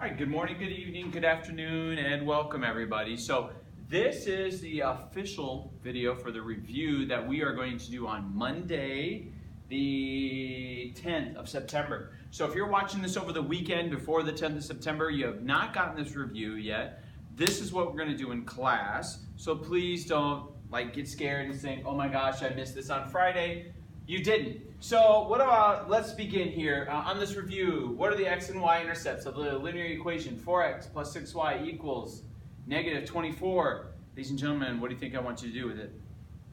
All right, good morning, good evening, good afternoon, and welcome everybody. So this is the official video for the review that we are going to do on Monday, the 10th of September. So if you're watching this over the weekend before the 10th of September, you have not gotten this review yet. This is what we're going to do in class. So please don't get scared and think, oh my gosh, I missed this on Friday. You didn't. So what about, let's begin here. On this review, what are the x and y intercepts of the linear equation 4x plus 6y equals negative 24? Ladies and gentlemen, what do you think I want you to do with it?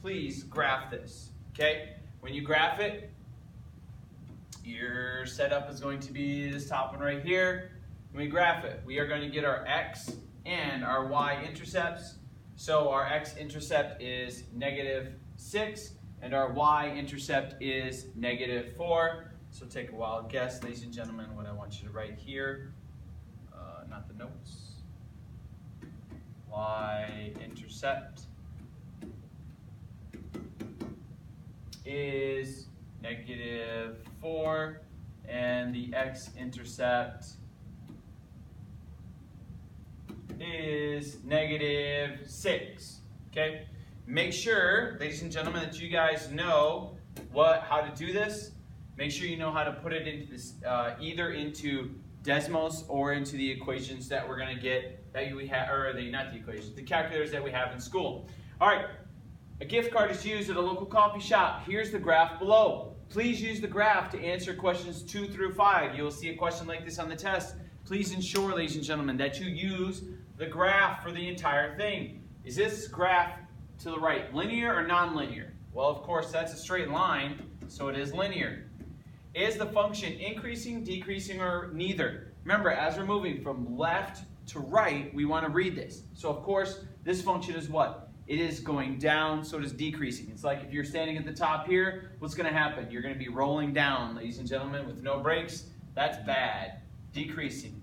Please graph this, okay? When you graph it, your setup is going to be this top one right here. When we graph it, we are going to get our x and our y intercepts. So our x-intercept is negative 6. And our y-intercept is negative 4. So take a wild guess, ladies and gentlemen, what I want you to write here. Not the notes. Y-intercept is negative 4. And the x-intercept is negative 6. Okay? Make sure, ladies and gentlemen, that you guys know how to do this. Make sure you know how to put it into this, either into Desmos or into the equations that we're going to get that we have, or not the equations, the calculators that we have in school. All right, a gift card is used at a local coffee shop. Here's the graph below. Please use the graph to answer questions 2 through 5. You will see a question like this on the test. Please ensure, ladies and gentlemen, that you use the graph for the entire thing. Is this graph to the right linear or non-linear? Well, of course, that's a straight line, so it is linear. Is the function increasing, decreasing, or neither? Remember, as we're moving from left to right, we want to read this. So, of course, this function is what? It is going down, so it is decreasing. It's like if you're standing at the top here, what's going to happen? You're going to be rolling down, ladies and gentlemen, with no brakes. That's bad. Decreasing.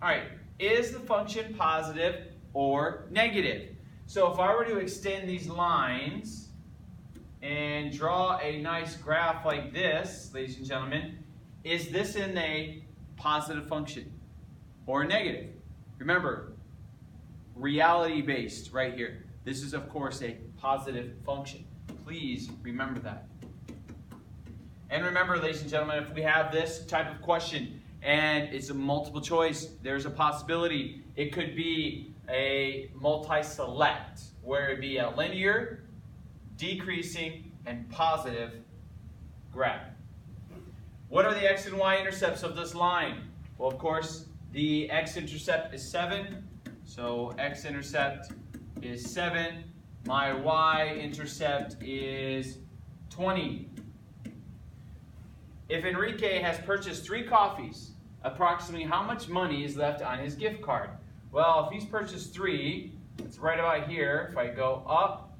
All right, is the function positive or negative? So if I were to extend these lines and draw a nice graph like this, ladies and gentlemen, is this in a positive function or negative? Remember, reality-based right here. This is, of course, a positive function. Please remember that. And remember, ladies and gentlemen, if we have this type of question and it's a multiple choice, there's a possibility it could be a multi-select, where it be a linear, decreasing, and positive graph. What are the x and y intercepts of this line? Well, of course, the x-intercept is 7, so x-intercept is 7. My y-intercept is 20. If Enrique has purchased 3 coffees, approximately how much money is left on his gift card? Well, if he's purchased 3, it's right about here. If I go up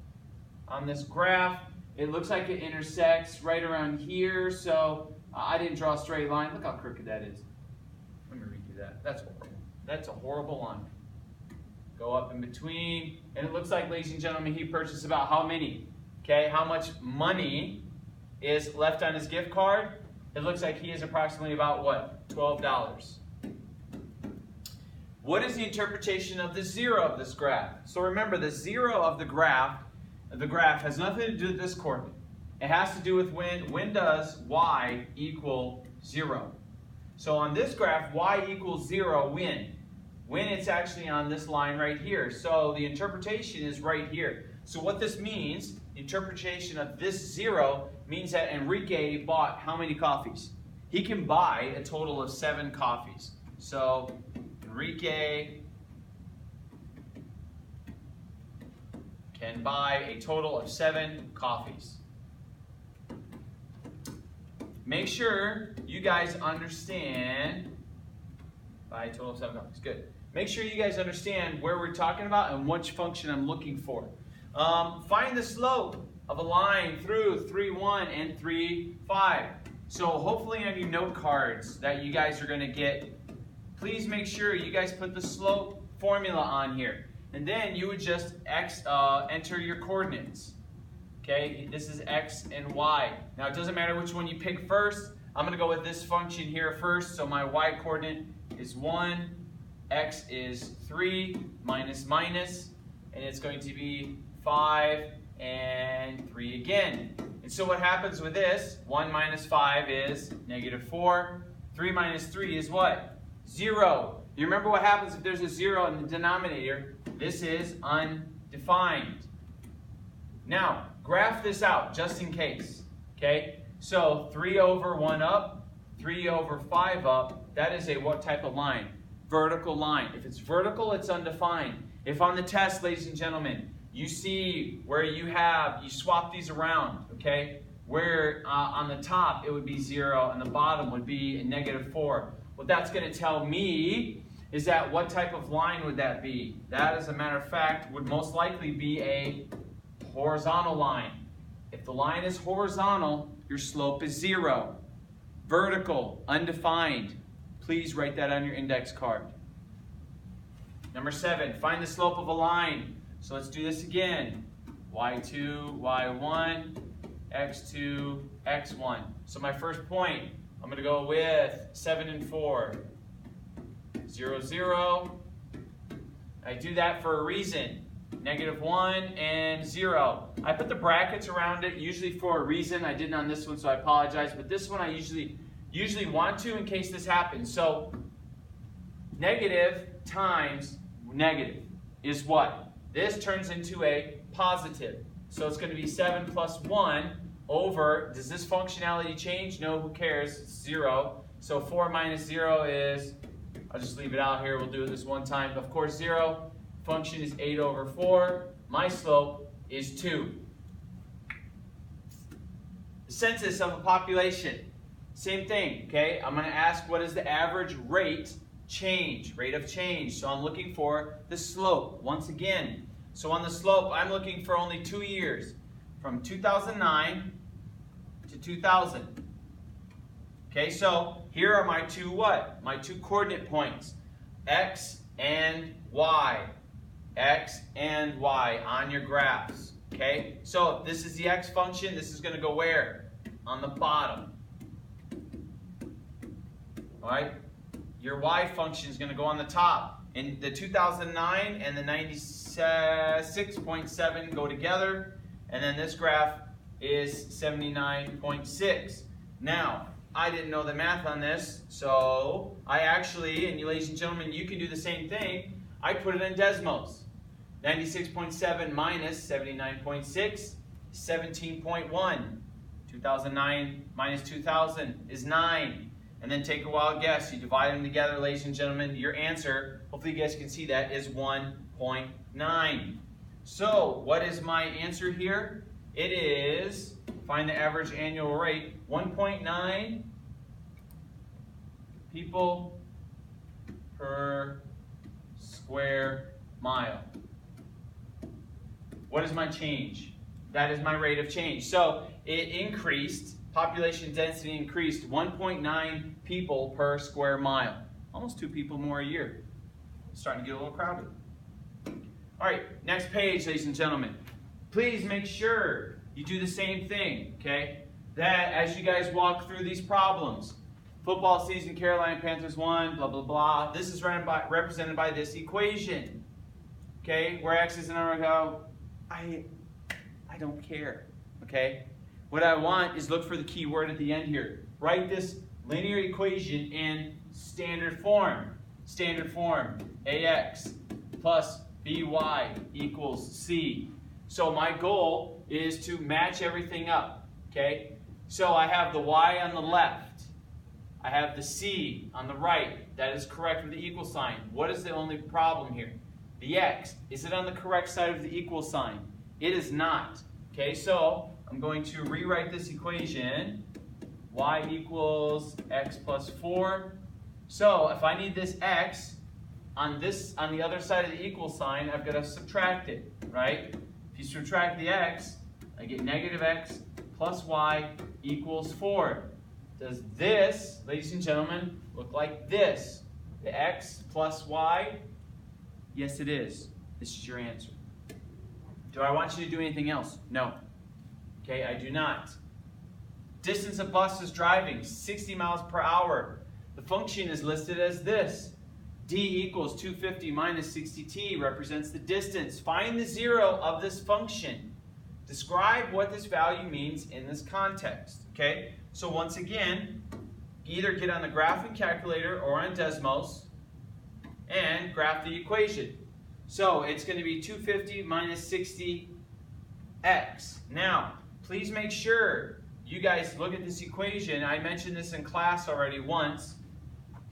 on this graph, it looks like it intersects right around here. So I didn't draw a straight line. Look how crooked that is. Let me redo that. That's horrible. That's a horrible line. Go up in between. And it looks like, ladies and gentlemen, he purchased about how many? Okay, how much money is left on his gift card? It looks like he is approximately about what? $12. What is the interpretation of the 0 of this graph? So remember, the 0 of the graph has nothing to do with this coordinate. It has to do with when does y equal 0. So on this graph, y equals 0 when? When it's actually on this line right here. So the interpretation is right here. So what this means, the interpretation of this 0 means that Enrique bought how many coffees? He can buy a total of 7 coffees. So Enrique can buy a total of 7 coffees. Make sure you guys understand, buy a total of 7 coffees, good. Make sure you guys understand where we're talking about and which function I'm looking for. Find the slope of a line through 3, 1 and 3, 5. So hopefully on your note cards that you guys are going to get, please make sure you guys put the slope formula on here. And then you would just enter your coordinates. Okay, this is x and y. Now it doesn't matter which one you pick first. I'm going to go with this function here first. So my y coordinate is 1, x is 3, minus, minus, and it's going to be 5 and 3 again. And so what happens with this, 1 minus 5 is -4. 3 minus 3 is what? 0. You remember what happens if there's a 0 in the denominator? This is undefined. Now, graph this out just in case. Okay? So 3 over 1 up, 3 over 5 up, that is a what type of line? Vertical line. If it's vertical, it's undefined. If on the test, ladies and gentlemen, you see where you swap these around, okay? Where on the top it would be 0 and the bottom would be a -4. What that's going to tell me is that what type of line would that be? That, as a matter of fact, would most likely be a horizontal line. If the line is horizontal, your slope is 0. Vertical, undefined. Please write that on your index card. Number 7, find the slope of a line. So let's do this again. y2, y1, x2, x1. So my first point, I'm going to go with 7 and 4. 0, 0. I do that for a reason. -1 and 0. I put the brackets around it usually for a reason. I didn't on this one, so I apologize. But this one I usually want to in case this happens. So negative times negative is what? This turns into a positive. So it's going to be 7 plus 1 over, does this functionality change? No, who cares? It's 0. So 4 minus 0 is, I'll just leave it out here. We'll do it this one time. Of course, 0. Function is 8 over 4. My slope is 2. The census of a population. Same thing, okay? I'm going to ask what is the average rate of change. So I'm looking for the slope once again. So on the slope, I'm looking for only 2 years, from 2009 to 2000. Okay, so here are my two what? My two coordinate points, x and y. X and y on your graphs. Okay, so if this is the x function, this is going to go where? On the bottom. All right, your y function is going to go on the top. And the 2009 and the 96.7 go together, and then this graph is 79.6. Now, I didn't know the math on this, so I actually, and you ladies and gentlemen, you can do the same thing. I put it in Desmos. 96.7 minus 79.6, 17.1. 2009 minus 2000 is 9. And then take a wild guess. You divide them together, ladies and gentlemen. Your answer, hopefully you guys can see that, is 1.9. So, what is my answer here? It is, find the average annual rate, 1.9 people per square mile. What is my change? That is my rate of change. So, it increased, population density increased 1.9 people per square mile. Almost 2 people more a year. It's starting to get a little crowded. All right, next page, ladies and gentlemen. Please make sure you do the same thing, okay? That as you guys walk through these problems, football season, Carolina Panthers won, blah, blah, blah. This is represented by this equation, okay? Where x is an number, I don't care, okay? What I want is look for the key word at the end here. Write this linear equation in standard form. Standard form, ax plus by equals c. So my goal is to match everything up, okay? So I have the y on the left. I have the c on the right. That is correct with the equal sign. What is the only problem here? The x, is it on the correct side of the equal sign? It is not, okay? So I'm going to rewrite this equation. Y equals x plus 4. So if I need this x on the other side of the equal sign, I've got to subtract it, right? If you subtract the x, I get negative x plus y equals 4. Does this, ladies and gentlemen, look like this? The x plus y? Yes, it is. This is your answer. Do I want you to do anything else? No. Okay, I do not. Distance a bus is driving, 60 miles per hour. The function is listed as this. D equals 250 minus 60t represents the distance. Find the zero of this function. Describe what this value means in this context. Okay? So once again, either get on the graphing calculator or on Desmos and graph the equation. So it's going to be 250 minus 60x. Now, please make sure you guys look at this equation. I mentioned this in class already once.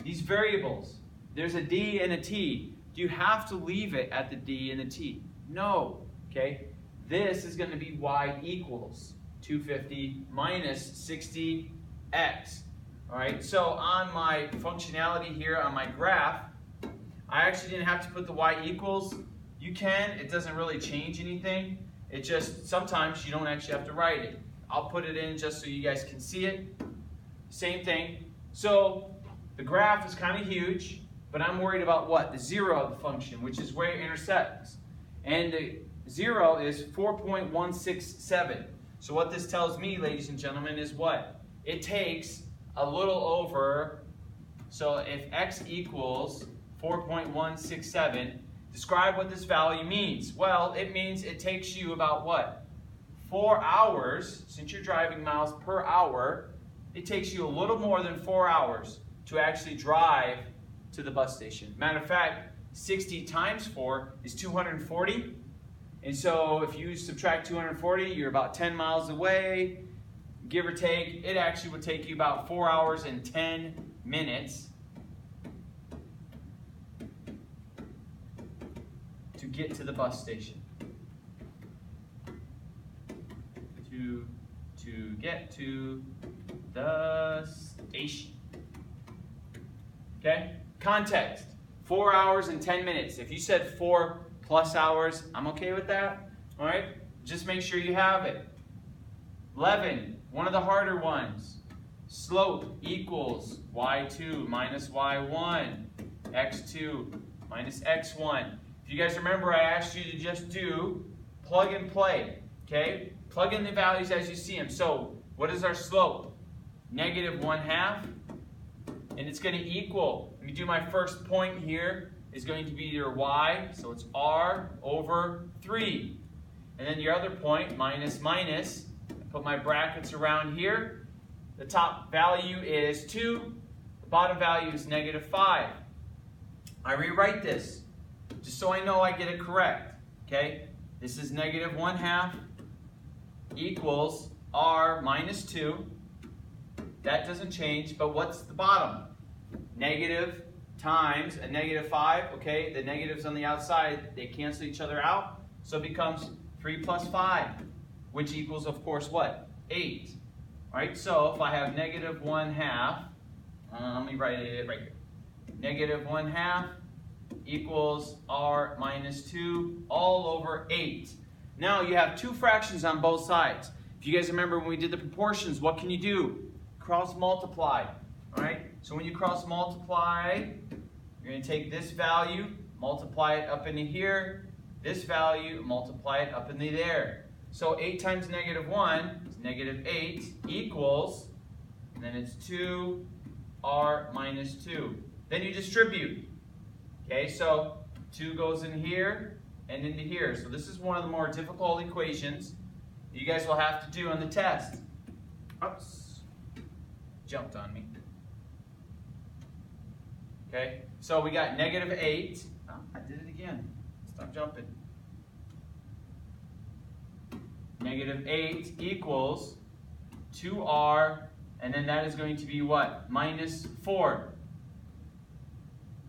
These variables, there's a d and a t. Do you have to leave it at the d and the t? No. Okay? This is going to be y equals 250 minus 60x. All right, so on my functionality here on my graph, I actually didn't have to put the y equals. You can, it doesn't really change anything. It just, sometimes you don't actually have to write it. I'll put it in just so you guys can see it. Same thing. So the graph is kind of huge, but I'm worried about what? The zero of the function, which is where it intersects. And the zero is 4.167. So what this tells me, ladies and gentlemen, is what? It takes a little over, so if x equals 4.167, describe what this value means. Well, it means it takes you about what? 4 hours, since you're driving miles per hour, it takes you a little more than 4 hours to actually drive to the bus station. Matter of fact, 60 times 4 is 240. And so if you subtract 240, you're about 10 miles away, give or take. It actually would take you about 4 hours and 10 minutes to get to the bus station. To get to the station. Okay? Context. 4 hours and 10 minutes. If you said 4+ hours, I'm okay with that. All right? Just make sure you have it. 11, one of the harder ones. Slope equals y2 minus y1, x2 minus x1. If you guys remember, I asked you to just do plug and play. Okay? Plug in the values as you see them. So, what is our slope? -1/2. And it's going to equal, let me do my first point here, is going to be your y, so it's r over 3. And then your other point, minus, minus, put my brackets around here. The top value is 2, the bottom value is -5. I rewrite this, just so I know I get it correct. Okay? This is -1/2 equals r minus 2. That doesn't change, but what's the bottom? Negative times a -5, okay? The negatives on the outside, they cancel each other out, so it becomes 3 plus 5, which equals, of course, what? 8. All right, so if I have -1/2, let me write it right here. -1/2 equals r minus 2 all over 8. Now you have two fractions on both sides. If you guys remember when we did the proportions, what can you do? Cross multiply. All right, so when you cross multiply, you're going to take this value, multiply it up into here, this value, multiply it up into there. So 8 times -1 is -8 equals, and then it's 2r minus 2. Then you distribute. Okay, so 2 goes in here and into here. So this is one of the more difficult equations you guys will have to do on the test. Oops, jumped on me. Okay, so we got -8. Oh, I did it again. Stop jumping. -8 equals 2r, and then that is going to be what? -4.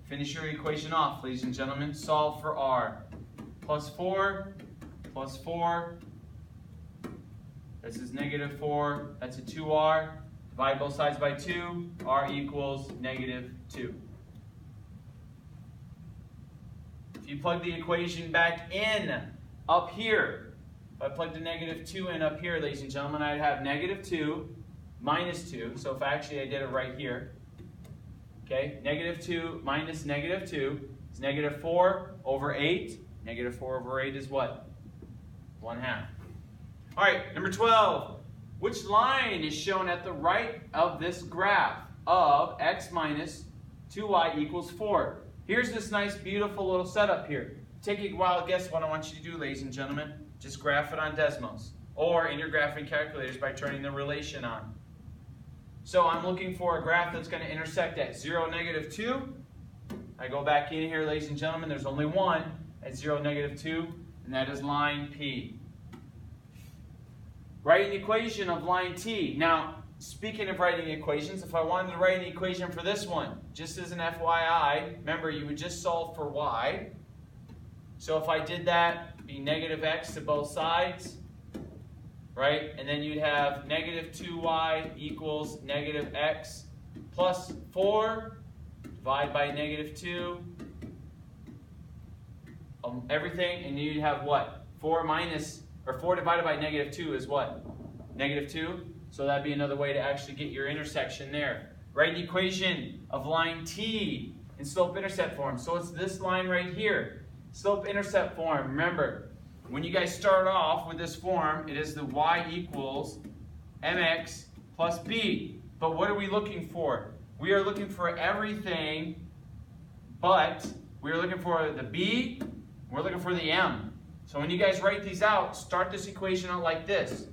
Finish your equation off, ladies and gentlemen. Solve for r. +4 plus 4. This is -4. That's a 2r. Divide both sides by 2. R equals -2. If you plug the equation back in up here, if I plug the -2 in up here, ladies and gentlemen, I'd have -2 minus 2. So if actually I did it right here. Okay, -2 minus -2 is -4 over 8. -4 over 8 is what? 1/2. All right, number 12. Which line is shown at the right of this graph of x minus 2y equals 4? Here's this nice, beautiful little setup here. Take a wild guess what I want you to do, ladies and gentlemen. Just graph it on Desmos, or in your graphing calculators by turning the relation on. So I'm looking for a graph that's going to intersect at 0, -2. I go back in here, ladies and gentlemen, there's only one at 0, -2, and that is line P. Write an equation of line T. Now, speaking of writing equations, if I wanted to write an equation for this one, just as an FYI, remember you would just solve for y. So if I did that, it'd be -x to both sides, right? And then you'd have -2y equals -x plus 4, divide by -2, everything, and you'd have what? 4 divided by -2 is what? -2. So that'd be another way to actually get your intersection there. Write an equation of line T in slope-intercept form. So it's this line right here. Slope-intercept form. Remember, when you guys start off with this form, it is the y equals mx plus b. But what are we looking for? We are looking for everything, but we are looking for the b, we're looking for the m. So when you guys write these out, start this equation out like this.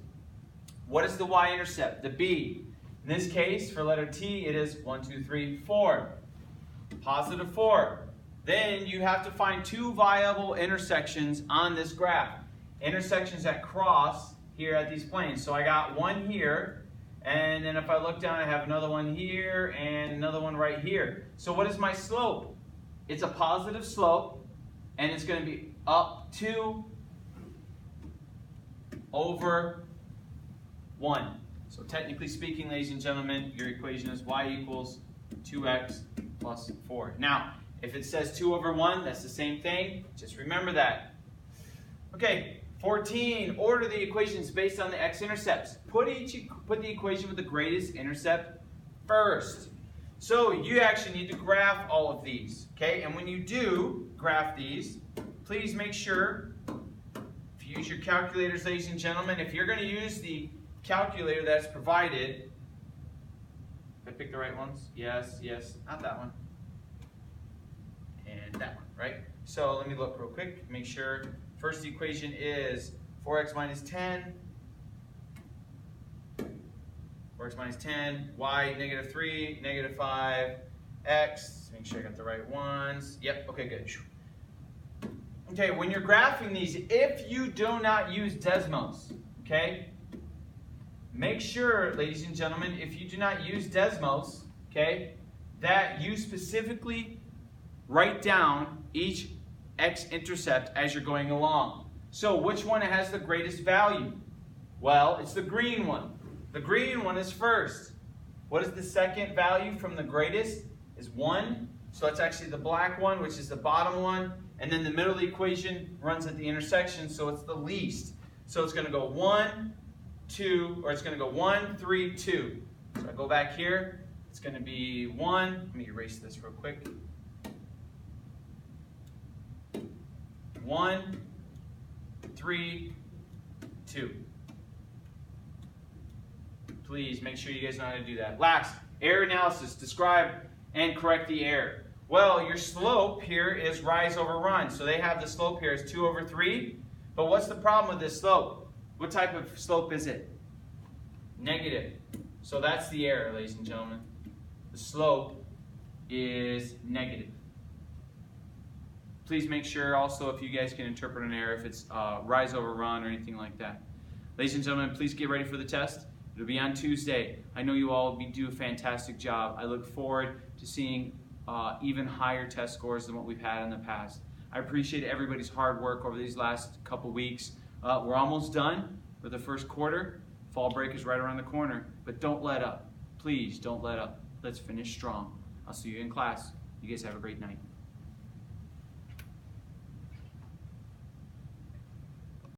What is the y-intercept? The b. In this case, for letter T, it is 1, 2, 3, 4. Positive 4. Then you have to find two viable intersections on this graph. Intersections that cross here at these planes. So I got one here, and then if I look down, I have another one here and another one right here. So what is my slope? It's a positive slope, and it's going to be up 2 over 1. So technically speaking, ladies and gentlemen, your equation is y equals 2x plus 4. Now, if it says 2 over 1, that's the same thing. Just remember that. Okay, 14. Order the equations based on the x-intercepts. Put the equation with the greatest intercept first. So you actually need to graph all of these. Okay, and when you do graph these, please make sure, if you use your calculators, ladies and gentlemen, if you're going to use the calculator that's provided, did I pick the right ones? Yes, not that one. And that one, right? So let me look real quick, make sure. First equation is 4x minus 10, 4x minus 10, y -3, -5, x, make sure I got the right ones. Yep, okay, good. Okay, when you're graphing these, if you do not use Desmos, okay, make sure, ladies and gentlemen, if you do not use Desmos, okay, that you specifically write down each x-intercept as you're going along. So which one has the greatest value? Well, it's the green one. The green one is first. What is the second value from the greatest? Is 1. So that's actually the black one, which is the bottom one. And then the middle of the equation runs at the intersection, so it's the least. So it's going to go 1, 2, or it's going to go 1, 3, 2. So I go back here. It's going to be 1. Let me erase this real quick. 1, 3, 2. Please make sure you guys know how to do that. Last, error analysis. Describe and correct the error. Well, your slope here is rise over run. So they have the slope here as 2 over 3. But what's the problem with this slope? What type of slope is it? Negative. So that's the error, ladies and gentlemen. The slope is negative. Please make sure also if you guys can interpret an error, if it's rise over run or anything like that. Ladies and gentlemen, please get ready for the test. It'll be on Tuesday. I know you all do a fantastic job. I look forward to seeing even higher test scores than what we've had in the past. I appreciate everybody's hard work over these last couple weeks. We're almost done with the first quarter. Fall break is right around the corner, but don't let up. Please don't let up. Let's finish strong. I'll see you in class. You guys have a great night.